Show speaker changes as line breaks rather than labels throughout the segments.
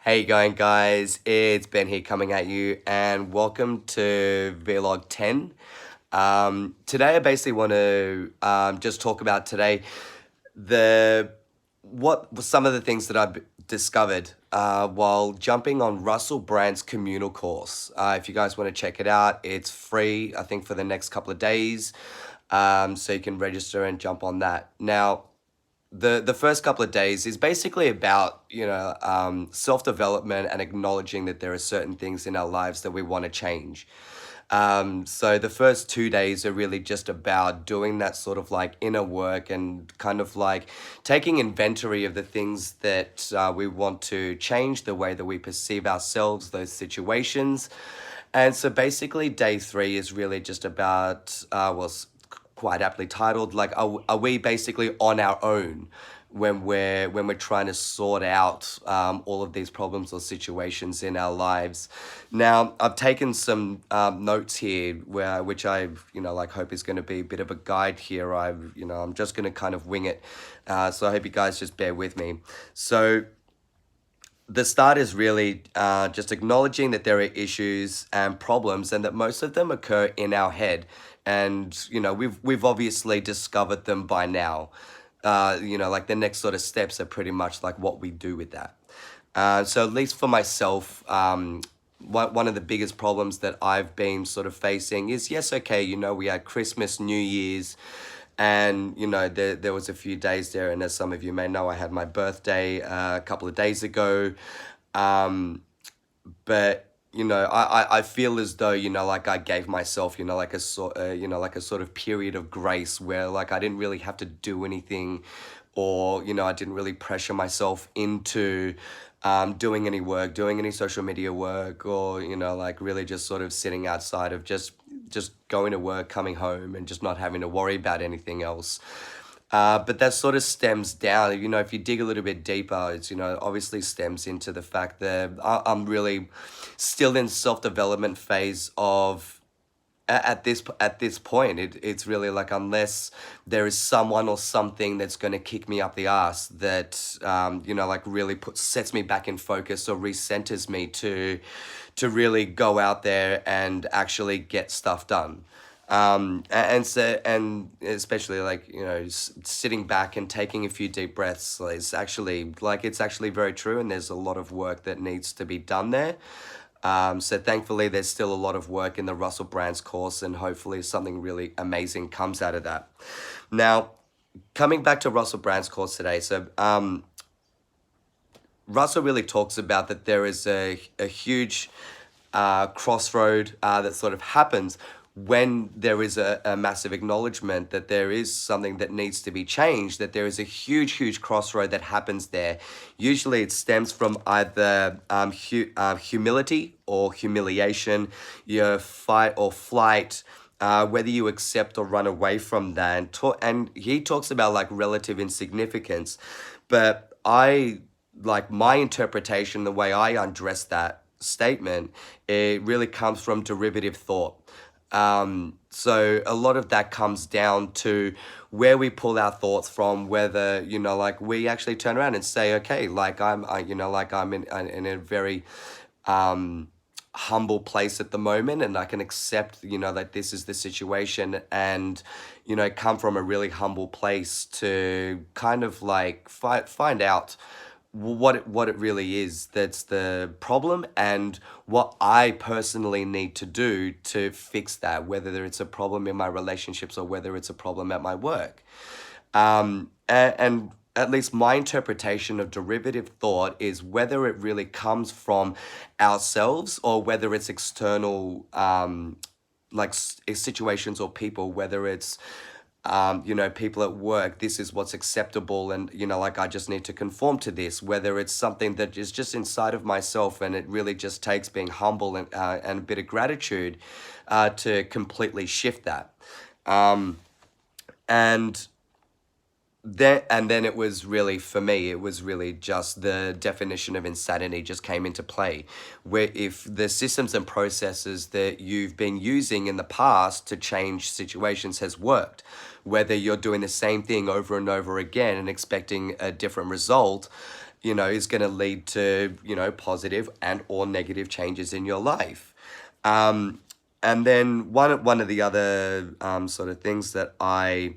Hey going guys, it's Ben here coming at you and welcome to Vlog 10. Today I basically want to just talk about today the what some of the things that I've discovered while jumping on Russell Brand's communal course. If you guys want to check it out, it's free I think for the next couple of days, so you can register and jump on that. Now the first couple of days is basically about self development and acknowledging that there are certain things in our lives that we want to change. So the first 2 days are really just about doing that sort of like inner work and kind of like taking inventory of the things that we want to change, the way that we perceive ourselves, those situations. And so basically, day three is really just about, quite aptly titled, like, are we basically on our own when we're trying to sort out all of these problems or situations in our lives. Now, I've taken some notes here which I've like hope is going to be a bit of a guide here. I'm just going to kind of wing it, so I hope you guys just bear with me. So the start is really just acknowledging that there are issues and problems and that most of them occur in our head, and we've obviously discovered them by now. Like the next sort of steps are pretty much like what we do with that. So at least for myself, one of the biggest problems that I've been sort of facing is, yes, okay, we had Christmas, New Year's, and there was a few days there, and as some of you may know, I had my birthday a couple of days ago. But I feel as though like I gave myself like like a sort of period of grace where like I didn't really have to do anything, or I didn't really pressure myself into doing any work, doing any social media work, or like really just sort of sitting outside of just going to work, coming home, and just not having to worry about anything else. But that sort of stems down, if you dig a little bit deeper, it's, obviously stems into the fact that I'm really still in self-development phase of, at this point, it's really like, unless there is someone or something that's going to kick me up the ass that, like really sets me back in focus or recenters me to really go out there and actually get stuff done. And especially like sitting back and taking a few deep breaths is actually like, it's actually very true, and there's a lot of work that needs to be done there. So thankfully there's still a lot of work in the Russell Brand's course, and hopefully something really amazing comes out of that. Now, coming back to Russell Brand's course today, so Russell really talks about that there is a huge crossroad that sort of happens when there is a massive acknowledgement that there is something that needs to be changed, that there is a huge, huge crossroad that happens there. Usually it stems from either humility or humiliation, your fight or flight, whether you accept or run away from that. And he talks about like relative insignificance. But like my interpretation, the way I undress that statement, it really comes from derivative thought. So a lot of that comes down to where we pull our thoughts from, whether, like we actually turn around and say, okay, like like I'm in a very, humble place at the moment, and I can accept, that this is the situation, and, come from a really humble place to kind of like find out what it really is that's the problem, and what I personally need to do to fix that, whether it's a problem in my relationships or whether it's a problem at my work. And at least my interpretation of derivative thought is whether it really comes from ourselves or whether it's external, like situations or people, whether it's people at work, this is what's acceptable, and, like I just need to conform to this, whether it's something that is just inside of myself, and it really just takes being humble and a bit of gratitude to completely shift that. And then it was really, for me, it was really just the definition of insanity just came into play, where if the systems and processes that you've been using in the past to change situations has worked, whether you're doing the same thing over and over again and expecting a different result, is going to lead to, positive and or negative changes in your life. Um, and then one of the other sort of things that I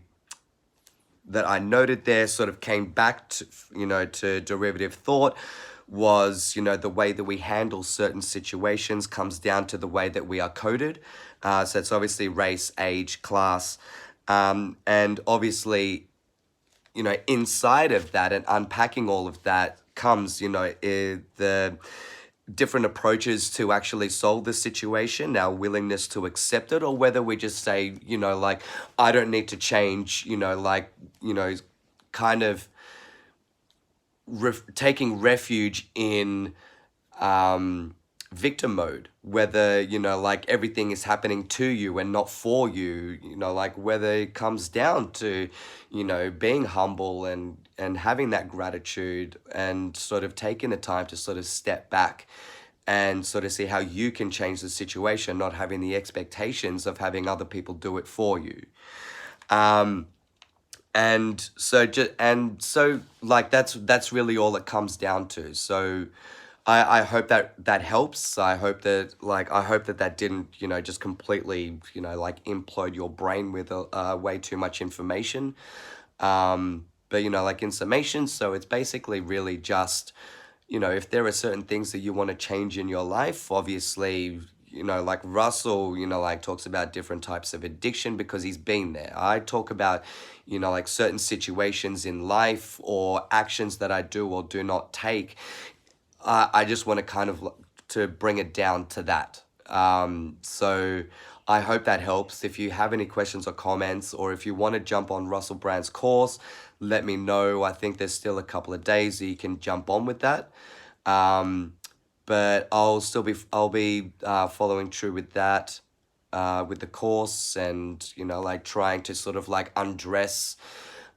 noted there sort of came back to, to derivative thought was, the way that we handle certain situations comes down to the way that we are coded. So it's obviously race, age, class, and obviously, inside of that and unpacking all of that comes, the different approaches to actually solve the situation, our willingness to accept it, or whether we just say, like, I don't need to change, kind of taking refuge in victim mode, whether, like everything is happening to you and not for you, like whether it comes down to, being humble and having that gratitude and sort of taking the time to sort of step back and sort of see how you can change the situation, not having the expectations of having other people do it for you. And so like that's really all it comes down to. So I hope that helps. I hope that didn't, just completely, like implode your brain with way too much information. But like in summation, so it's basically really just, if there are certain things that you want to change in your life, obviously, like Russell, like talks about different types of addiction because he's been there. I talk about, like certain situations in life or actions that I do or do not take. I just want to kind of to bring it down to that. So I hope that helps. If you have any questions or comments, or if you want to jump on Russell Brand's course, let me know. I think there's still a couple of days that you can jump on with that. But I'll be following through with that, with the course, and like trying to sort of like undress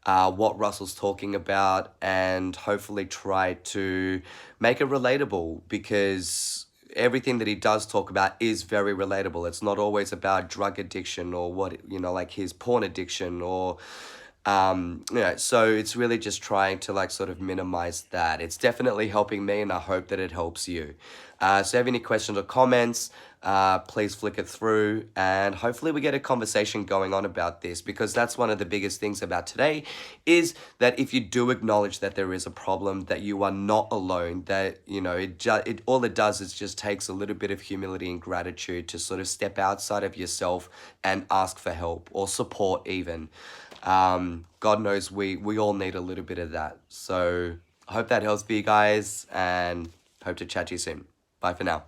what Russell's talking about, and hopefully try to make it relatable, because everything that he does talk about is very relatable. It's not always about drug addiction or what, like his porn addiction or so it's really just trying to like sort of minimize that. It's definitely helping me, and I hope that it helps you. So if you have any questions or comments, please flick it through, and hopefully we get a conversation going on about this, because that's one of the biggest things about today, is that if you do acknowledge that there is a problem, that you are not alone, that, it all it does is just takes a little bit of humility and gratitude to sort of step outside of yourself and ask for help or support even. God knows we all need a little bit of that. So I hope that helps for you guys, and hope to chat to you soon. Bye for now.